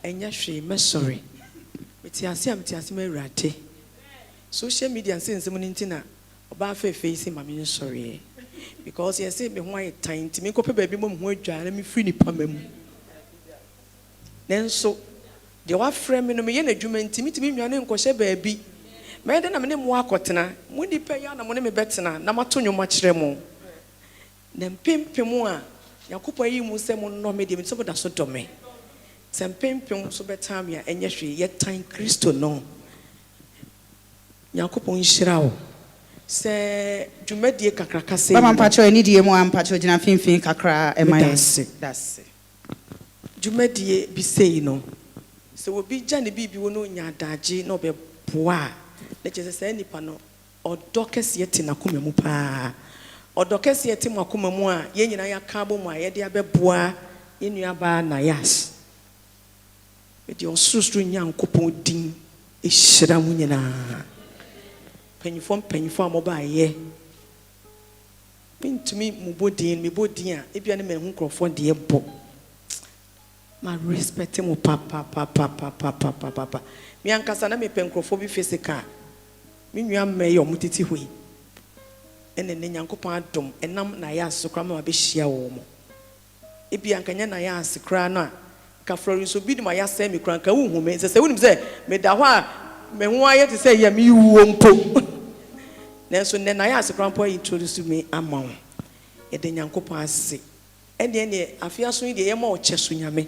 enya hwe me sorry metiase me rate social media nsensem nintina oba fefe isi ma me sorry because you say me ho aye time ti me kope ba bi mo ho adwa na me free ni pamam nenso de wa frame me no me ye na adwuma ntimi timi nwane nkɔhye ba bi me de na me ne mo akɔtena mo ni pa ya na mo ne me betena na mato nwoma kyerɛ mo na mpempem a Yakopo yi mu se mo no me de me so da so dome sempempem so betam ya enye hwe ye tan Kristo no Yakopo nhyira wo se dwumadie kakra kase ba mampacho eni die mu ampacho gina finfin kakra that's dwumadie bi sei no se wo bi gya ne bibi wo no nya adaje no be boa na kyese se nipa no odokese yete na koma mu pa odokese yete mu akoma mu a ye nyina ya ka bo mu a ye de abeboa ye nua ba Nayas e di osusuru nyankopon din e hyira mu nyina panyifo amoba ye mintumi mu bodin a ebia ne mehu krofo de ebo ma respect mu papa mi ankasa na me penkrofo bi physical mi nua meyo mutiti hoi ene ne nyankopon adom enam Nayas so kra ma be hia wo mo ebia ankanya Nayas kra no a ka Florence Obinim ya se mi kra nka wo hu me se wonim se me da ho a me ho aye te se ya mi wuo mpo nenso ne Nayas kra mpo introduce me amawo e de nyankopon ase ene afia so de ye ma o cheso nyame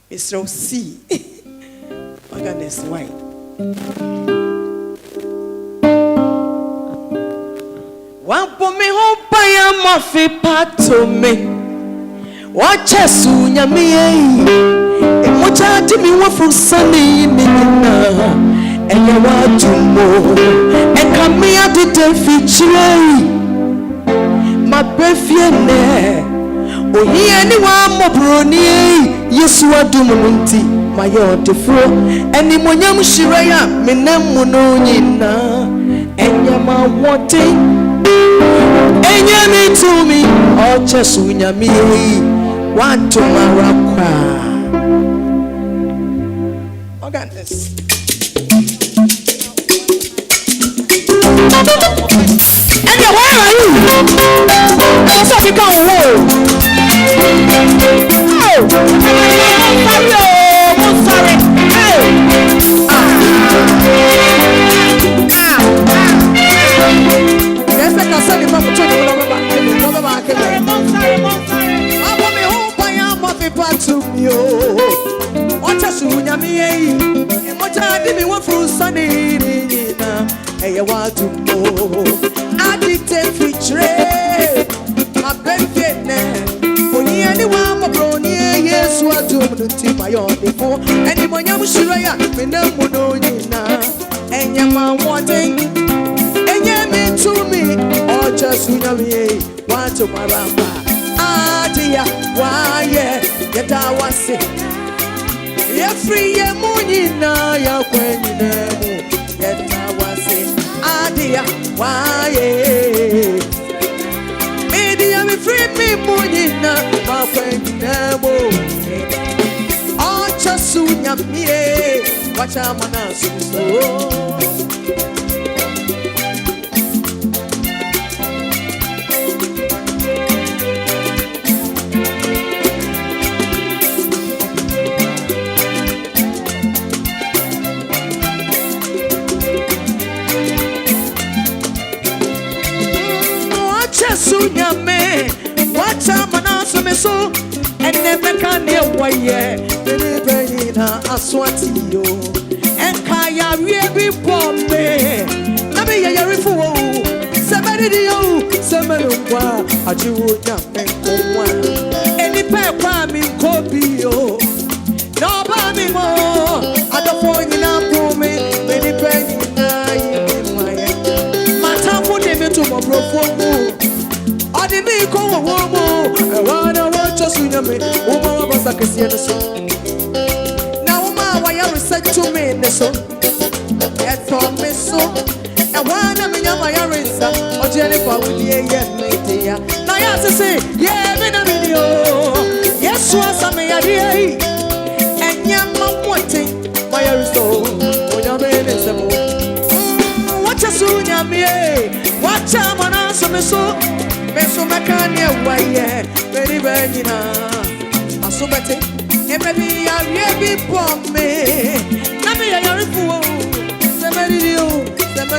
Mr. C. Goodness, why? Wampo me hopa ya mafi pato me. Wacha sunya me e mocha timi wafu sani nina. Enye watu mo e kami atite fichile. Mabefiene ohiye ni wa mobroni Yesu adumunti mayo defro eni monyam shiraya menemu no nyina enyama wote enyami to me oche sunyami wanto marakwa organs and where are you so we can roll any one you shiraya, we know Munona, and Yama wanting, and Yami to me, or just Unami, one to Maramba. Ah, dear, why, yet I was sick. You're free, Munina, you're when you know, yet I was sick. Ah, dear, why, maybe I'm free, me, Munina, my when you know. Sunya mie wacha mana suso wacha sunya me wacha mana suso and never can you why na aswati yo enkaya wie bombe na me ya yarifu wo semeri di yo semelu kwa ajiwo nya menkowa eni pe kwa mi nkobi yo no ba mi mo adofo nyina bumi eni pe nyina yi maye matafu de me to mo brofo mu odi mi ko wo mo e wana wo chosunya me wo ma ba sakesie no so to me so et for me so and one of me my rinsa or Jennifer with the media Nayas say yeah me na video yes was a me idea and yamma what Watch out, man, so me so mekania waye, very very na. Asubete, e baby ya rebi pombe. Na me ya yarifu, se me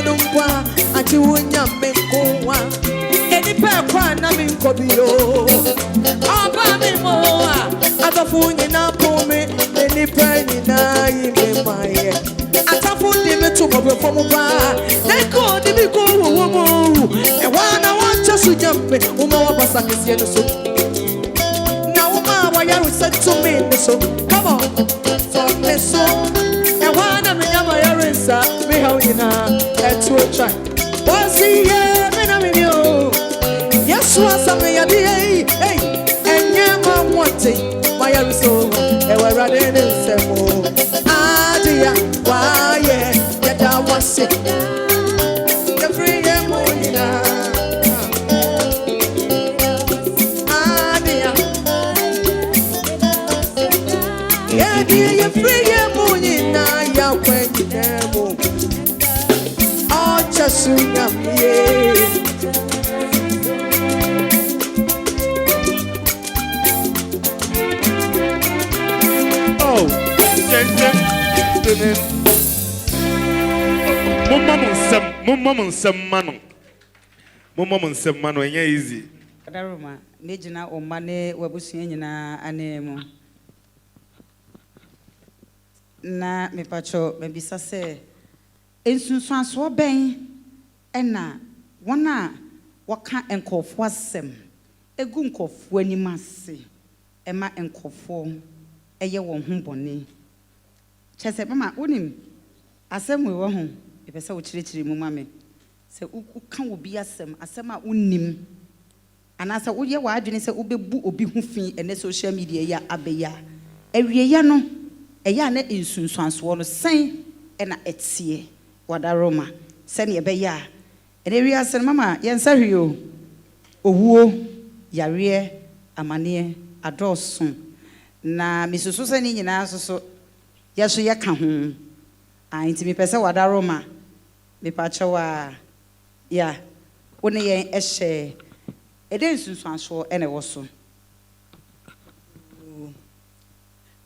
numpwa, ati wonya me kowa. Eni pe kwa na me nkobiro. Aba me moa, abafunye na pome, eni pe ni na yime maye. Atafu di me to mo before mo ba. Neko di me ko wo mo. E wana wancha su jampe, uma wa basa kesi no so. Na uma wa ya said to me so. Come on, for me so. E wana me nyama ya rensa, me how ina Atwea try. Bossy yeah, me na me yo. Yes was me ya di hey. Enye ma wante, my ya so. E wa rade ne semo. Adia why yeah, that was it. The free money Adia. Yeah, dear, you free money now, ya when you demo. Oh, just so yeah. Mama mano enya easy. Daruma nejina omane wabusua nyina anemu. Na mepacho mebisa se ensunsuanso ben ena wona waka enkofo asem egu nkofo animase ema enkofo eye won ho bone chese mama unim asem we wo ho epese wo kirikiri mu mame se uka obi asem a unim anasa wo ye wa adwene se ubebu obi ho fi ene social media ya abeya awie ya no eya na ensunsuanso no sen ena etie wada Roma se ne ebeya ene wi asem mama yensa hwio owuo yare amane adosun na misusu se ni nyina soso yeso ye ka ho anti mi pese wada Roma me pacha wa ya woni yen ehye eden sunsuanso ene woso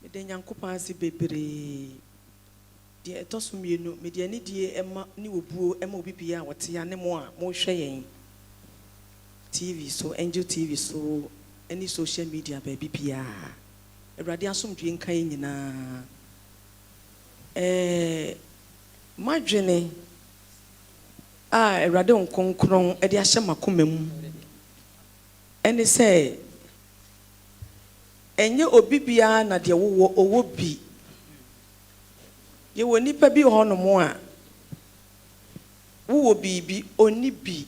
me de nyankopan si bebre de etosumienu me de ani die ema ni obuo ema obi bia wote ya ne mo a mo hwe yen TV so Angel TV so any social media baby bia Ewrade asomdwe nkan nyina madwene Ewrade onkonkron e de ahye makomam ene se enye obi bia na de wo owo bi ye woni pa bi ho no mo a wo bi oni bi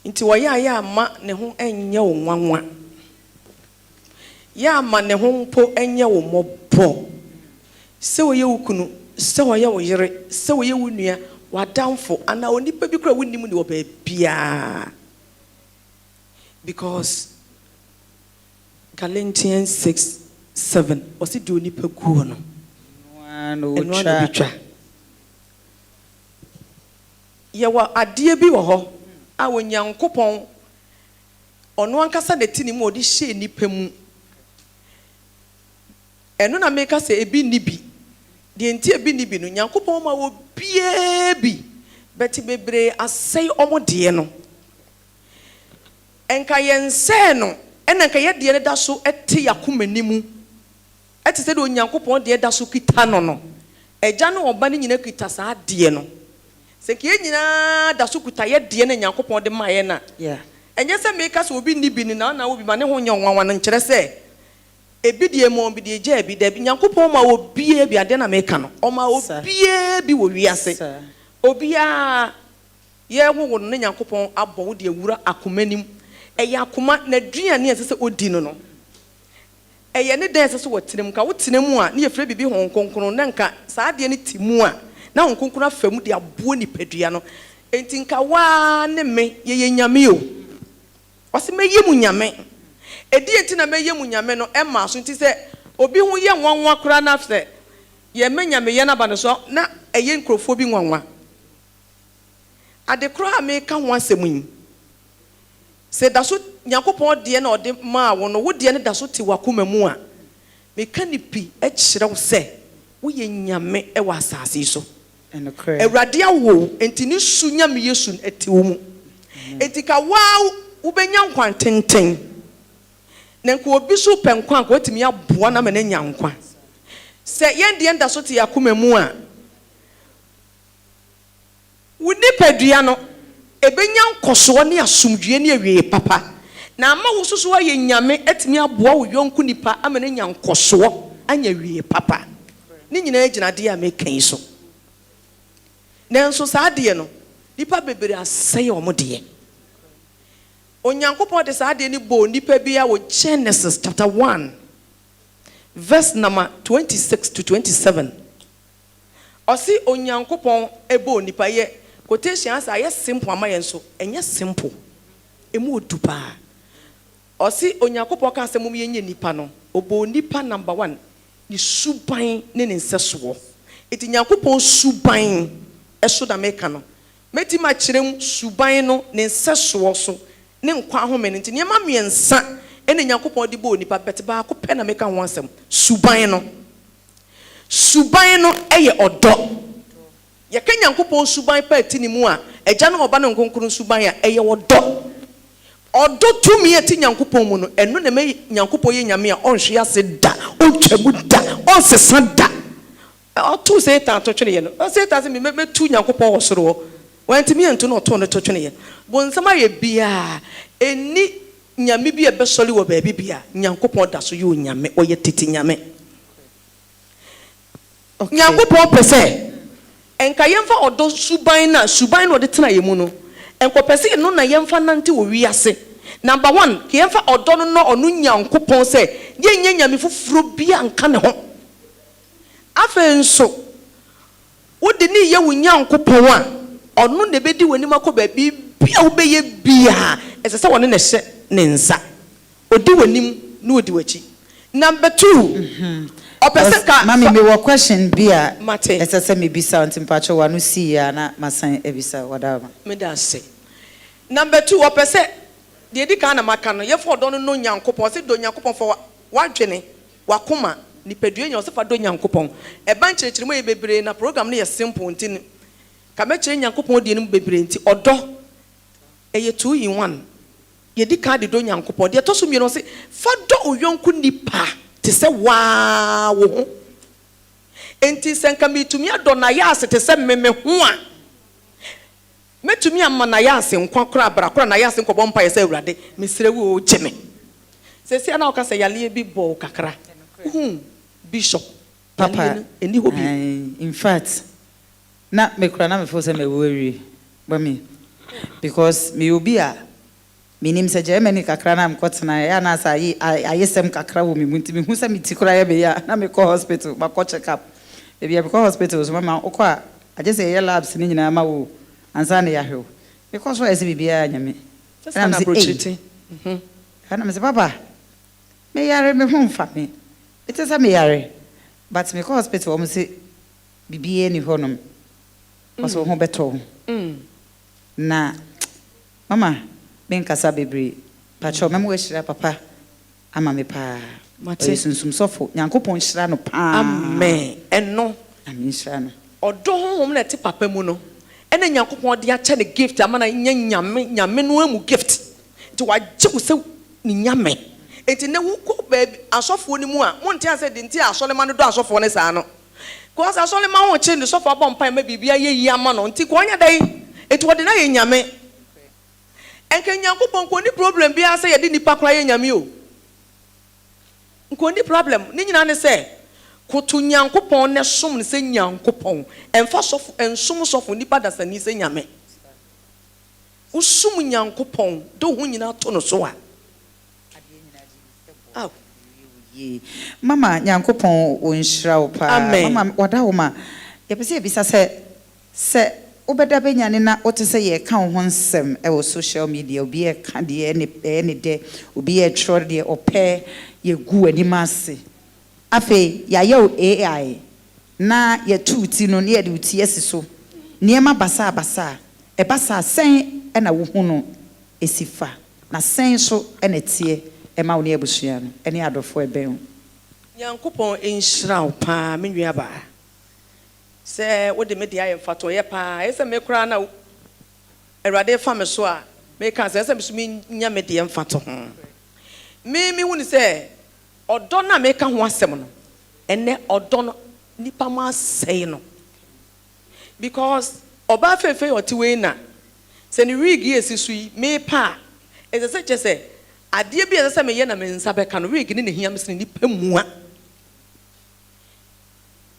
nti wo ya ama ne ho enye wo nwanwa ya ama ne ho mpo enye wo mobo se wo ye wukunu se wo ye wo yire se wo ye wunua wadamfo ana oni pa bi kura wonim ni wo ba bia because Galatians 6:7 osi do ni pa guo no eno na bitwa ye wa ade bi wo ho a wonyankopon ono ankasa de tini mu odi hye nipa mu eno na meka se ebi nibi de nti ebi nibi no nyankopon ma wo bie bi beti bebre asai omode no enka yense no enka ye de ne da so ete yakomanimu ete se de onyankopon de da so kita no eja no oba ne nyina kita saa de no se ke nyina da so kuta ye de ne nyankopon de maye na enye se meka se obi nibi ni na obi ma ne ho nya nwanwa no nkere se ebi de mo bi de je bi da bi nyankopon ma obi bi ade na meka no o ma obi bi wo wiase obi a ye wo no nyankopon abon wo de awura akomanim eya akoma na duane ese odi no eye ne den ese wotenem ka wotenem a ne yefre bibi honkonkron na nka saa de ne timu a na honkonkron afam de abo ni padua no enti nka wa ne me ye nyame o wase meye mu nyame edi enti na meye mu nyame no e ma so nti se obi hu ye nwanwa kora na afse ye me nyame ye na ba no so na eye nkrofo bi nwanwa adekora ameka ho asɛm se da so Nyankopɔn de na ɔde ma wo no wo de ne da so te wakoma mu a meka ni pi kyerɛ wo sɛ wo ye nyame e wa asase so Awurade awo enti ni su nyame Yesu eti wo mu enti ka wa wo benya nkwan tenten na nko obi so pɛ nkwan ko otimi aboa na me ne nya nkwan sɛ yɛn de da so te yakoma mu a wo nipadua no ebenya nkoso ne asomdue ne awie papa na ama wo soso aye nyame etimi aboa wo yonku nipa amene nya nkoso anya wie papa ni nyina agina de a mekan so nanso saa de no nipa bebere asɛe omode Onyankopɔn de saa de ni bo nipa bia wo Genesis chapter 1 verse number 26 to 27 osi Onyankopɔn ebo nipa ye quotation asa ye simple amaye so enye simple emu odupa osi Onyankopɔn ka asɛm ye nye nipa no obo nipa number 1 ni suban ne nsesoɔ eti Nyankopɔn suban eso da meka no meti ma kyerem suban no ne nsesoɔ so ne nkwa ahome nti ne ma miensa ene Nyankopɔn de bo nipa bete ba ko pɛ na meka ho asɛm suban no eye ɔdɔ ye ka Nyankopɔn suban pa ati ni mu a agya no ɔba no nkonkron suban a eye ɔdɔ tumi ati Nyankopɔn mu no eno na me Nyankopɔn ye nyame a ɔnhwe ase da ɔtwamu da ɔnsesa da ɔto Satan to twene ye no Satan se me tu Nyankopɔn wɔsoro wanti me ento no ɔto no to twene ye bonsama ye bia eni nyame bi ebesɔle wɔ baabi bia Nyankopɔn da so ye onyame ɔye tete nyame Nyankopɔn pese enka yemfa ɔdɔ suban no ɔde tena ye mu no enko pese no na yemfa nante wo wiase number 1 ke yemfa ɔdɔ no ɔno Nyankopɔn se ye nya nyame foforo bia nka ne ho afenso wo de ni ye wo Nyankopɔn a ɔno ne bedi wani makɔ baabi bia wo beye bia ese se woni ne hye ne nsa odi wanim na odi wachi number 2 Mami me wo question bia ese se me bisa ntimpacho wanu si ya na masan ebisa wadama me da se number 2 opese de di kan na maka no ye fo do no Nyankopɔn se do Nyankopɔn fo wadwene wakoma ni pedue nya osefa do Nyankopɔn e ban kyerɛkyerɛ mo ye bebre na program no ye simple ntini ka me kyerɛ Nyankopɔn de no bebre nti ɔdɔ eye 2 in 1 ye di kan de do Nyankopɔn de to so mi no se fa do oyonku nipa te se waa wo ho enti senka mitumi adɔ Nayas te se meme ho a metumi amma Nayas nkwa kora brakora Nayas nkɔbɔ mpa ye se Awurade mesere wo gyeme se se na okasa yale bi bɔ kakra bishop papa eni hobi in fact na me kora na me fo se me worry ba me because me obi a minim se Germany kakra na mkotena ya na sa ayesem kakra wo mi munti mi hu se mi tikura ya be ya na me call hospital ba ko check up e bia because hospital so mama okọ a aje se ye labs ni nyina ma wo ansa na ya hwe because so ese bibia nyame na brochiti kana me se papa me yare me hu mfa me it is a me yare but me call hospital mo se bibia ni honom so ho beto na mama benkasa bebre pacho memo hira papa ama me pa mate sunsum sofo Nyankopɔn hira no pa amen eno amen hira no ɔdɔ honhom na te papa mu no ene Nyankopɔn de akyɛ ne gift ama na nyame no amu gift nti wagye wo se ni nyame enti ne wo ko baabi asɔfo ni mu a monte ase de nti asɔle ma no do asɔfo ne saa no ko asɔle ma ho kye ne sɔfo abɔ mpa ma bibia ye yi ama no nti ko anya dai enti wode na ye nyame enke Nyankopɔn ko ni problem bia se ye di nipa kra ye nyame o nko ni problem ni nyina ne se koto Nyankopɔn ne som ne se Nyankopɔn emfa sɔfo ensom sɔfo nipa dasa ni se nyame usum Nyankopɔn do hu nyina to no so a mama Nyankopɔn o nhyira wo pa mama wada wo ma ye pese bisa se obeda benyane na ote se ye ka wo nsem e wo social media obi e ka de ne de obi e tro de opɛ ye gu anima ase afi ya ye AI na ye tuti no ne ye de uti asiso niema basa Ebasa sen ena wo hu no esifa na sen so ena tie ema wo ne abusua no ene adofo eben Yankopon enhyira wo pa me nua ba se wo de me dia ye fato ye pa ese me kura na Erade fa me so a me kan se ese me so me nya me dia fato ho me hu ni se odo na me ka ho asem no ene odo no nipa ma sei no because oba fefe otiwe na se ni wig esi so yi me pa ese se che se ade bi ese me ye na me nsa be ka no wig ni ne hia me se ni pa mua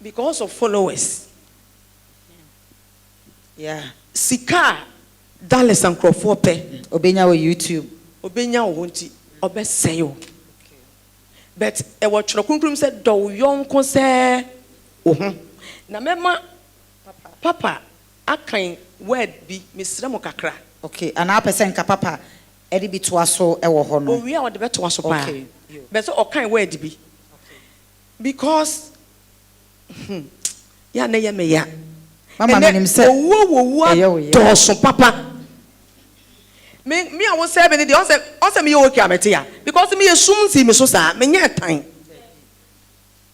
because of followers yeah sika dollars and crofo pe obenya wo YouTube obenya wo nti obeseyo but e wo tworo kunkrum se do yonko se wo ho na mema papa akan word bi mesrɛ mo kakra okay ana person ka papa edi bi to aso e wo ho no owi a wo de beto aso pa but so okan word bi because ya na ye me ya mama menim se wo do so papa me I was say be dey on say me okay amete ya because me esum si me so sa me nya tan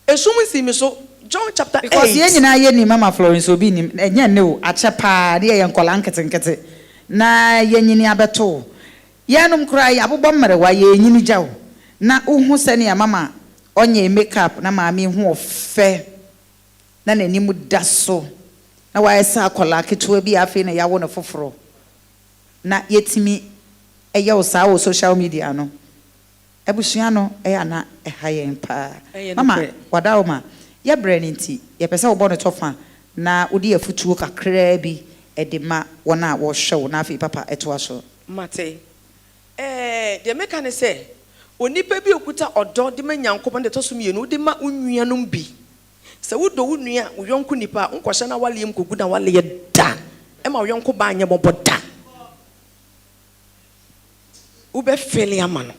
esum si me so John chapter 8 because ye nyina ye ni mama Florence Obinim enya ne o ache pa de ye nkola nkete na ye nyini abeto ye num kura ya abobɔ mmere wa ye nyini gyaw na uhu se ne mama onye makeup na maami hu ofe na nanimu daso na wa esa akola ketewa bi afi na yawo no foforo na yetimi eya o sa o social media no ebusua no eya na ehayen pa mama wadawo ma ye brandinti ye pese wo bo no tofa na odi afutuo kakra bi edema wona wo hwew na afi papa eto aso mate de meka ne se onipa bi okuta odo de manyankopon de toso mienu de ma unnuanom bi se wodo unnua wo yonko nipa nkohye na wale yem kogu na wale ye da e ma wo yonko ba anye boboda ube fele amano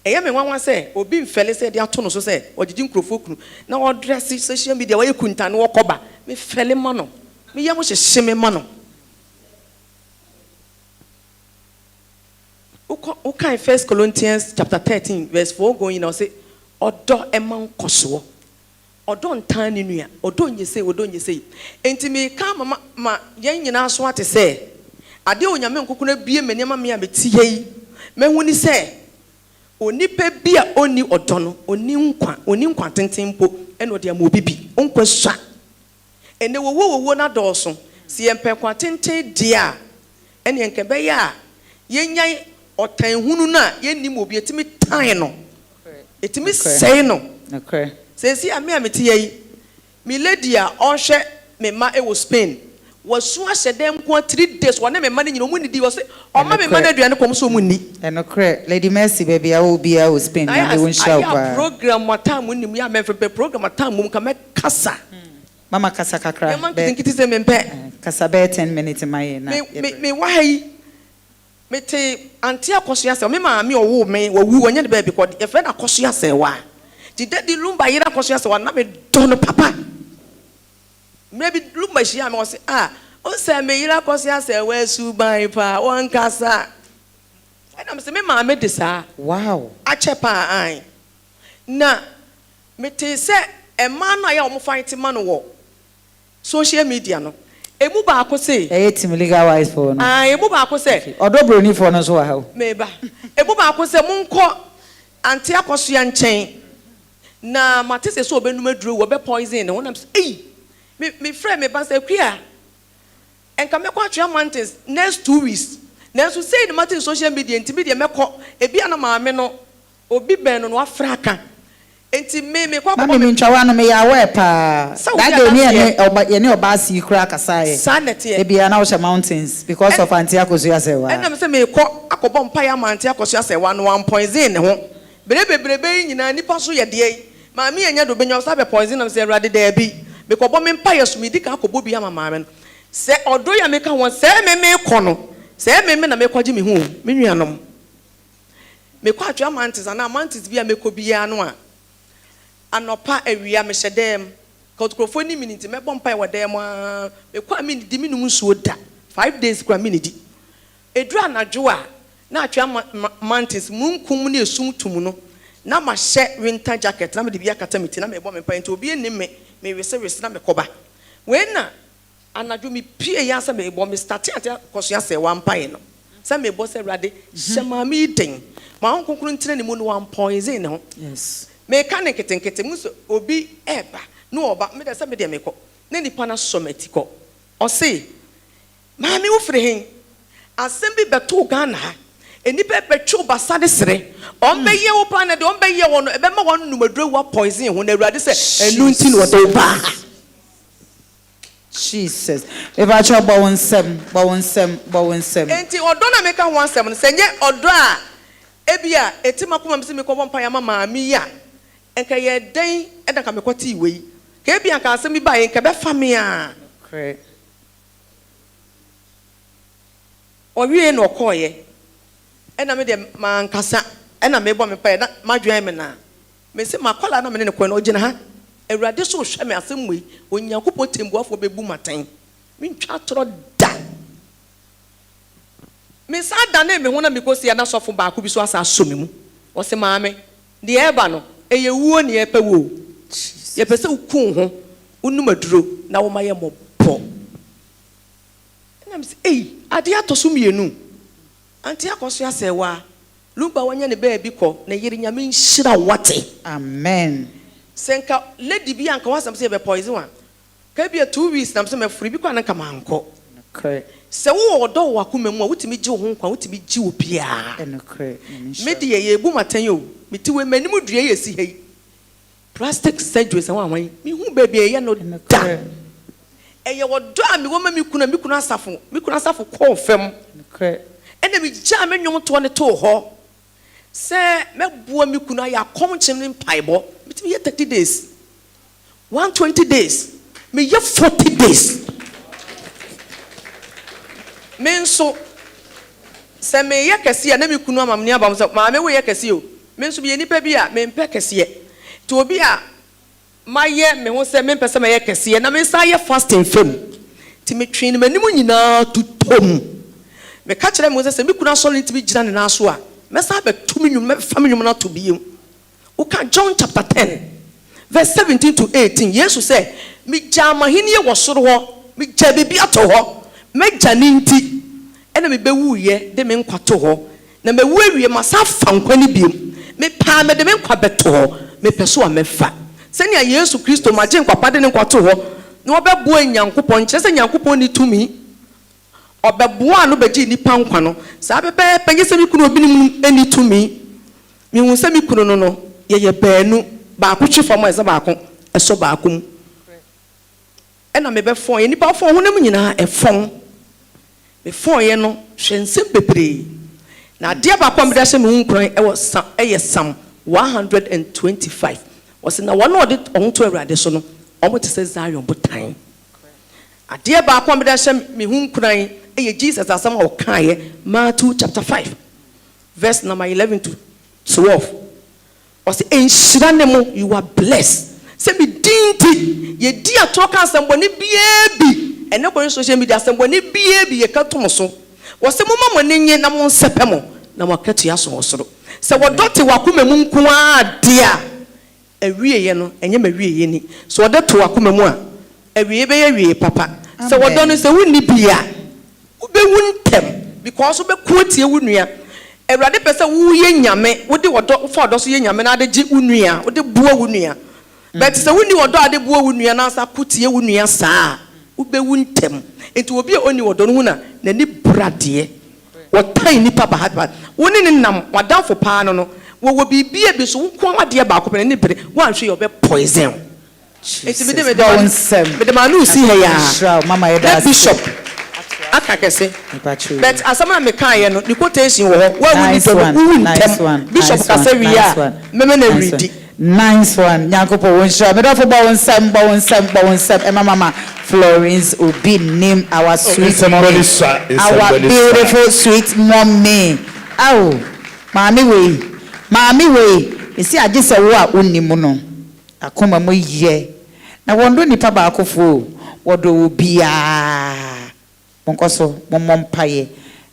eye me nwanwa se obi mfele se de ato no so se ogigi nkrofo kunu na wo dress social media wo yekunta na wo koba me fele mano me yam hyehye me mano okay 1 Corinthians chapter 13 verse 4 going now say odo eman koso odo ntan ni nua odo nyese enti me ka ma yen nyina so ate se ade onyame nkoko na bie mani ma me a metie yi mehu ni se onipa bia oni odo no oni nkwa tentempo ene ode am obibi onkwa sua ene wowo na dɔɔso si empe kwa tenten dia ene enke be ya yenyan otan hunu na yennim obi etimi tan no etimi sei no okay se si ame ametie yi mi lady a ɔhwɛ me ma e wo Spain wasu ahyedem ko 3 days wona me ma ne nyina omunidi wo se ɔma me ma na aduane kom so omunni enokre Lady Mercy baby a wo bia wo Spain na me won show pa program wata munnim ya me fe program wata mum ka me kasa mama kasa kakra be nkiti se me mpe kasa be 10 minutes my na me wahai me te anti Akosua se me ma me owo me wawu wonye de baby ko e fe na Akosua se wa ti dedi lumba yira Akosua se wa na me don papa maybe lumba shi am o se o se me yira Akosua se wa suban pa won kasa na me se me ma me de sa wow achepa an na me te se e man na ya o mo fight man wo social media no emu ba akose team legal wise for no emu ba akose odo broni for no so wa ha me ba emu ba akose monko anti Akosua nchen na matese so obenum aduro wo be poison ne wonam me friend me ba say kwia enka me kwa atwa mountains next 2 weeks na so say the matter social media ntimi de mekọ ebi ana maame no obi ben no afraka enti me kwa kwa me ntwa no me ya we pa that day me ne oba si kura kasaye ebi ana wo mountains because of anti Akosua sewa enam say me kọ akọbọ mpa ya anti Akosua sewa no 1 poison ne ho berebebrebe nyina nipa so ye de maame enya do benya so be poison am say rade da bi me kọbọ me mpa ya so me dika akọbọ bi ama maame no se odo ya me ka won se me kọ no se me na me kwaji me hu me nuanom me kwa atwa mantis ana mantis bia me ko bia no a anopa awia me hyedem kotrofo ni minute me bompa e wodem a me kwa me di minum nsuo da 5 days kwa minidi edura anadwo a na Atwea mountains munkum ne esum tum no na ma hye winter jacket na me de bia kata meti na me bo me pa nti obi enim me wese na me koba we na anadwo me pie ya se me bo me start ate kosua se wan pae no se me bo se Awurade hyema me den ma onkonkro ntine ne mu no wan poison ne ho Yes. me ka ne ketenkete mu so obi eba no oba me de se me de me ko ne nipa na somati ko o se ma me wo fere hen asem bi beto Ghana ha enipa betwo basa de sere on beye wo pa na de on beye wo no ebe ma won numaduro wa poison ho na Awurade se enu nti no do ba Jesus. If I try bawon sem. Enti odo na meka ho asem no senye odo a ebia etima koma mse me kobon pa ya mama mi ya enka ye den eda ka me kwati we ka ebia ka asem bi ba ye ka be fa me a Okay. owie no koye ena me de mankasa ena me bo me pa na madwan me na me se makola na me ne ko na ogina ha Awurade so hwe me asem we onyankopɔ tembuafo bebu maten me ntwa toro da me sa da na me ho na me kosi ya na sofo baako bi so asa so me mu o se maame de eba no eye wuo ne ye pewo ye pese ukun ho unum aduro na wo maye mobɔ na me se ade atoso mienu anti Akosua Serwaa lumba wanya ne ba bi kɔ na yiri nyame nhyira wate Amen. senka lady bi anka wasam se be poison one ka bi 2 weeks nam se me free bi kwa na kama anko Okay. se wo odo wakoma mu a wutimi gi wo ho nkwa wutimi gi wo bia Okay. me de ye bu matan yo me ti we manim dua ye si hei plastic surgery se wan me hu ba bia ye no da eye wodo a me wo ma me kuna asafo ko fam Okay. ene me gya me nwom to ne to ho se me bua me kuna ya kom chim ne paibo me ti ye 30 days 120 days me ye 40 days menso se me ye kese ya na me kunu amamne abam se ma me we ye kese o menso be nipa bi a me mpe kese to obi a maye me ho se me mpe se me ye kese na me sa ye fasting fam ti me twin me nim nyina tutom me ka kire me se me kunu so ne ti bi gina ne na so a me sa be tumi nyum me fam nyum na to biem o ka John chapter 10 verse 17 to 18 Jesus say me jama hini wo soro ho me jabebi ato ho me janinti ena me bewu ye de me nkwato ho na me wu awie masa fa nkwani biem me pa me de me nkwa beto ho me peso a me fa senia Yesu Kristo ma je nkwapa de ne nkwato ho na obebu Nyankopon nche se Nyankopon ni tumi obebu anu beji ni pa nkwa no sa bebe penye se mi kunu Obinim eni tumi mi hu se mi kunu no ye baanu ba ko twe fam ese ba ko eso ba ko ena me be fon ye nipa fon honam nyina e fon me fon ye no hwensem bebre na de ba ko me da se me hu kran e wo sam e ye sam 125 was na one ode on to Awurade so no omo te se Zion botan ade ba ko me da se me hu kran e ye Jesus asam o kan ye Matthew chapter 5 verse number 11 to 12 was enshirane you are blessed say me dinti ye di atoka asemboni biebi ene ko social media asemboni biebi ye katom so was mo mama nenye na mo nsepem na mo katu ya so osoro se wodote wakoma mu nko ade a awie ye no enye ma wie ye ni so wodote wakoma mu a awie be ye wie papa se wodono se wonni bia ube wuntem because ube kuotie wunua Awurade pese wo ye nyame wo de wodo fo odo so ye nyame na de gi unua wo de buo wunua but se woni wodo ade buo wunua na sa kutie wunua saa ube wuntem enti obi oni wodo no na ni brade wo tan nipa ba ha woni ne nam wadanfo paa no wo bibia bi so wo kwa ade ba akopene ni bere wo anhwe yo be poison enti me de ma no si he ya mama yeda bishop akakese but asama me kan ye no the quotation wo ho wa wuni do wuntem bishop kasewia meme na read nice one Nyankopɔ wonhira me do for bawonsam mama Florence Obinim our sweet our beautiful sweet mommy aw mami we isi agese wo a onnim no akoma mo ye na wondo nipa ba akofo wodo obia monkoso mompaye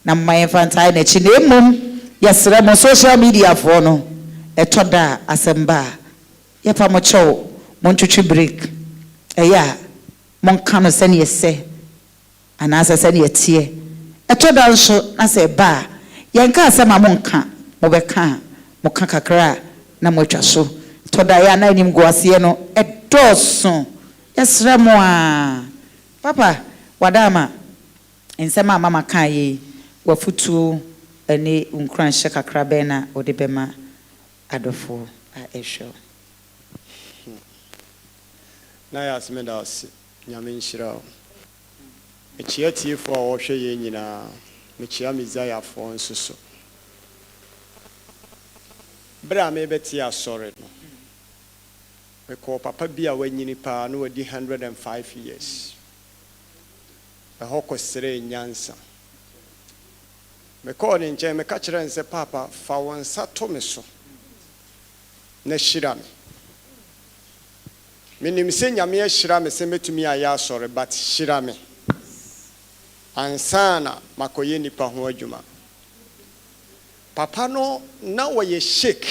na my infantile na chi na mum yesre mo social media for no etoda asemba ye pa mo chew montwetwe break eya monka no se ne yese anasa se ne yetie etoda nso na se ba yenka asema monka mobeka moka kakra na motwa so toda ya na nim goase no edoso yesre mo a papa wadama nsema mama kan yi wafutu ene unkran hye kakra be na ode bema adofo a ehwo Nayas medas nyame nhyira echiatie fo a wo hwe ye nyina mechia mizaya fo nsoso bra me beti asore no me ko papa bia wanyini pa no wadi 105 years ehokosere nyansa me ko ne nche me ka kire nse papa fa wonsa to me so na hyira me minim se nyame ahyira me se metumi aya asore but hyira me ansana makoye nipa ho adwuma papa no na woye sheik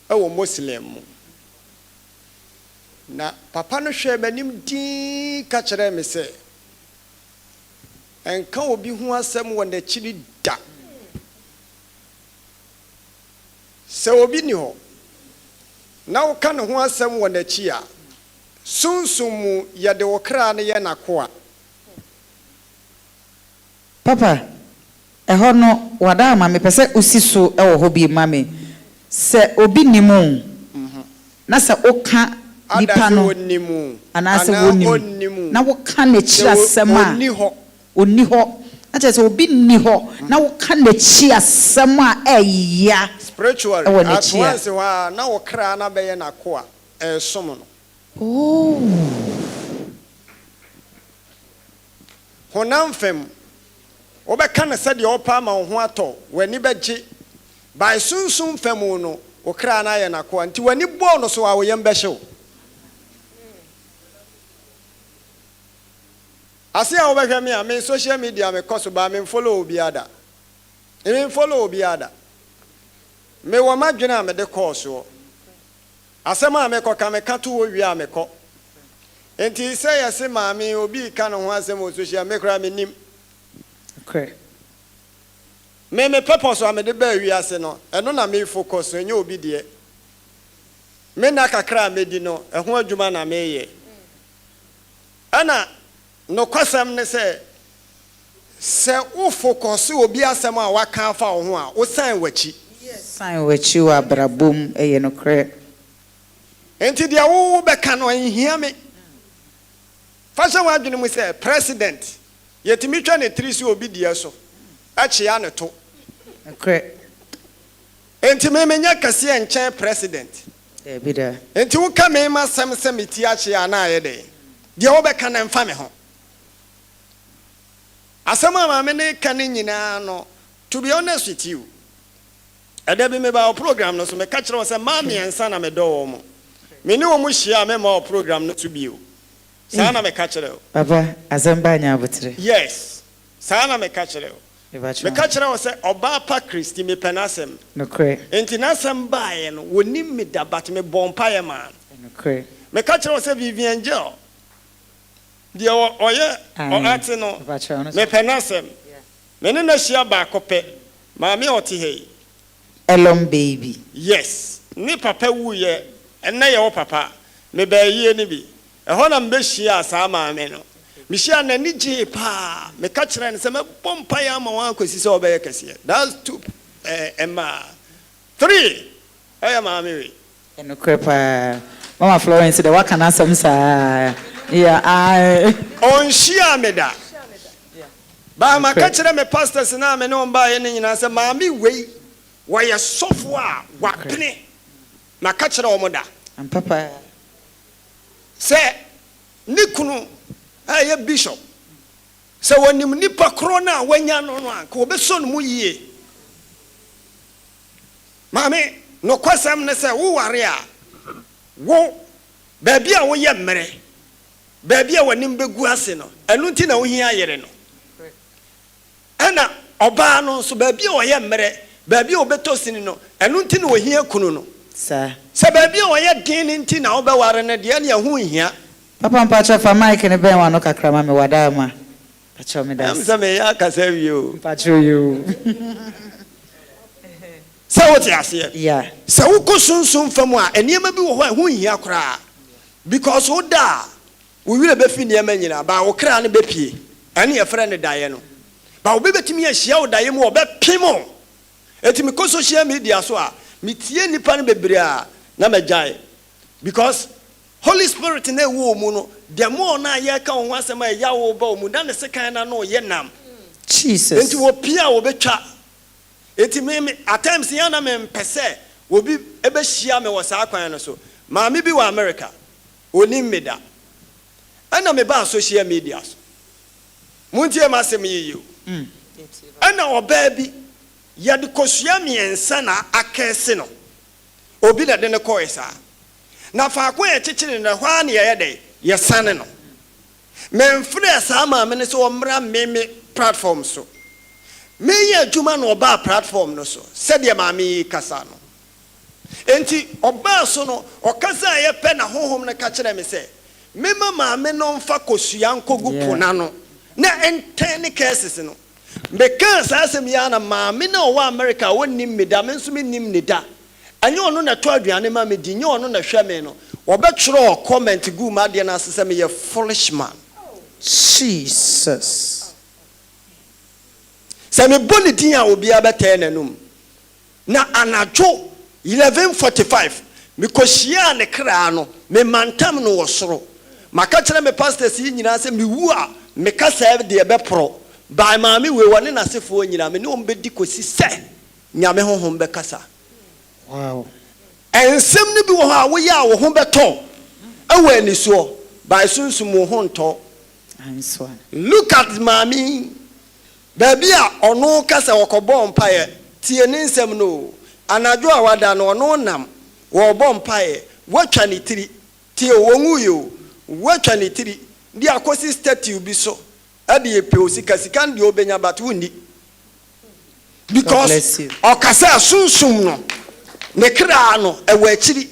ewo muslim na papa no hwe manim din ka kire me se enka obi ho asem wo na chiri da se obi ni ho na wo ka no ho asem wo na chi a sunsumu ye de wo kra ne ye nakoa papa eho no wada ma me pese osiso ewo ho bi ma me se obi nimu na se oka nipa no ana se wonimu na wo ka na chi asem a oni ho acha se obi ni ho na wo ka na chi asem a eya spiritual Atwea se wa na wo kra na be ye nakoa som no oh honam fem obeka na sade opa ma ho ato wani beje by sunsun fem no wo kra na ye nakoa nti wani bo no so a wo yem behyew ase a obehwe me a me social media me koso ba me follow obi ada me follow obi ada me wo madwena me de course wo asema me ko ka me ka to wo wi a me ko enti say yase ma me obi ka no ho asem o social me kra me nim okay me purpose a me de ba wi ase no eno na me focus enye obi de me na kakra me di no eho adwuma na me ye ana no kwasam ne se wo focus obi asem a waka fa wo ho a wo san wachi sign wachi wa brabum eye no kre enti dia wo beka no nhia me fashion wa dwene mu se president yetimi twa ne trisi obi dia so achi ya ne to kre enti me menya kase enchen president e bi da enti wo ka me ma sem iti achi ya na aye de dia wo beka na mfa me ho asema ma me ne ka ne nyina no to be honest with you adabi me ba program no so me ka kire wo se ma me ensa na me do wo mo me ne wo mu hia me ma program no to be o sa na me ka kire wo papa azamba nya abotre yes sa na me ka kire wo me ka kire wo se oba pa Christi me penasem no kre enti nasem baaye no woni me da bat me bompa ye man no kre me ka kire wo se Vivian Gel dia oye o ate no me penasem me ne na hia ba kope ma me oti hei Elon baby yes ni papa wuye enne ye wo papa me ba yie ni bi eho na mbe hia asa ma me no me hia na ni je pa me ka kire ne se me bompa ya ma wan kwesi se obaye kase that's 2 emma 3 aya ma me we eno krepa mama Florence de waka na sam sa yeah I on hia me da ba ma ka kire me pastors na me no mba ye ni nyina se ma me wei waya sofwa wapene na ka kire wo da am papa se nikunu aye bishop se wonim nipa krona wanya no no anka obeso no mu yie mame no kwasam ne se wo ware a wo ba bia wo ye mmere Baby, when nimbe guasino, and Luntina here yereno. Anna, Obano, so baby, or yamere, baby, or betosino, and Luntin here kununo. Sir. So baby, or yet gaining tina, Obawarana, Diana, who here. Papa and Pacha for Mike and a bear one oka crama me wadama. Pacho me that. Some yaka save you. Pacho you. So what you say? Yeah. So who go soon from one, and you may be who here cry. Because who da, we will be fin yamina, but our crown be pee, and your friend Diano. But we bet me a show Diamo, bet Pimo. Et me co social media so, meet any pan bebria, Namajai. Because Holy Spirit in a woman, the more na yaka once a my yaw bow, than the second I know yenam. Jesus. Into a pia will be chat. It may at times the enemy per se will be a beshiame was aqua so. Mammy be America. Onim me da. And I'm about social media. Muntia Massimi you. And our baby, Yadikosiami and Sana Akesino. Obida de Coisa. Now for a queer teaching in a 1 year day, your son and men free sama minutes or meme platform so. May ya Juman or bar platform no so, said your mammy Casano. Enti oba so no okaza ye pe na honhom na ka kire me se mema maame no mfa kosua nkogu ponano na enten ne cases no me kan sa asem ya na maame na o America wonnim me da me nso me nim ne da anye ono na to aduane ma me di nye ono na hwe me no obetwero comment gu ma de na asese me ye foolish man. Jesus. Se me boni din a obi abeta nanum na anajo 11:45 mikoshia ne kra no me mantam no wosoro maka kire me pastors yi nyina se me wu a me ka save de be pro by maami we wone na sefo nyina me ne ombedi kosi se nyame honhom be kasa. Wow. Ensem ne bi wo ha wo ya wo ho beto ewa ni so by sunsum wo ho nto. Look at maami baby a ono kasa wokobo mpaye tie ne nsem no anadwo awada no ono nam wo bompae watwa ne tiri tie wonwu yo watwa ne tiri di akosi statue bi so ade epe osika sika ndi obenya but wonni because okasa sunsum no ne kra no ewa akiri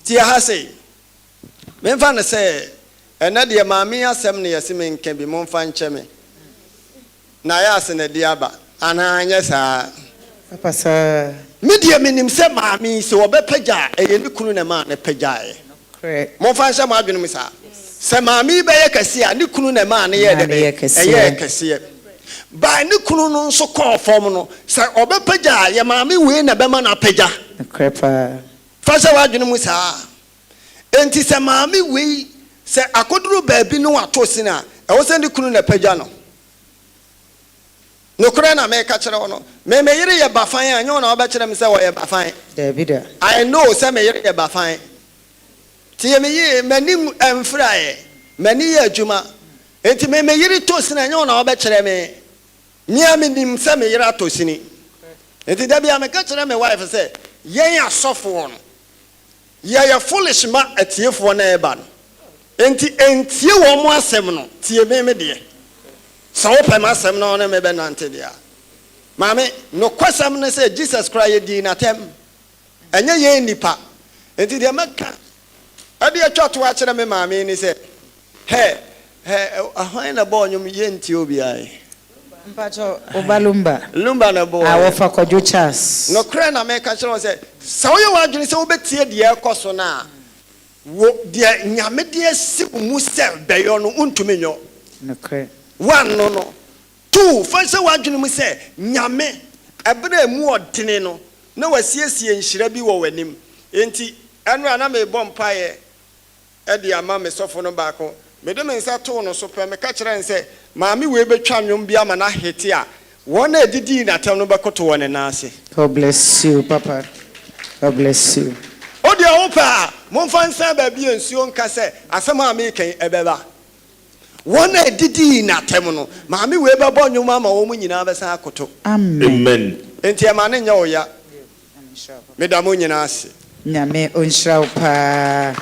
tie ha sei memfa ne se ena de maami asem ne yesime nka bi momfa ncheme Nayas ne diaba ananya sa Papa sir. Media minim se maami se obepaja eye ne kunu na ma ne pajae. Correct. Mo fa nsa ma adwene mi sa. Se maami be ye kase a ne kunu na ma ne ye de eye kase. Ba ne kunu no nso call form no se obepaja ye maami we na be ma na paja. Correct. Fa se wa adwene mu sa. Enti se maami we se akoduru ba bi no ato sina e wo se ne kunu na paja no. No krana me ka kire wono me yire ye bafan anyo na oba kire me se wo ye bafan David I know se me yire ye bafan tie me ye manim emfrae mani ye adwuma enti me yire to sina anyo na oba kire me nia me nim se me yire to sini enti da bia me ka kire me wife se yen asofo wono ye foolish ma atiefo na eba no enti entie wo mo asem no tie me de so open asem na ona me be nante dia mame no kwasam ne say Jesus Christ di na tem enye ye nipa enti dia maka ade atwato a kire me mame ni say he ahwan na bo nyum ye nti obi ai mpacho obalumba lumba na bo awofa kodwo chas no kra na me ka kire say so ye wadwene say obetie dia ekoso na wo dia nyame dia si mu sel be yo no untumi nyo no kra one no two first wadwene mu say nyame ebere mu odene no na wasiesie nhira bi wo wanim enti enu ana me bompae e de ama me sofo no baako me de me nsa to no so pe me ka kire nse maami we betwa nwom bi ama na hete a wona edidi na tem no bekoto wona na ase. God bless you papa, God bless you. Odi opa momfa nsa ba bi ensuo nka se asema me kan ebeba wona edidi na tem no maami we bebo nwom ama wo mu nyina besa akoto. Amen. Enti ama ne nya oya me da mo nyina ase nyame onhira pa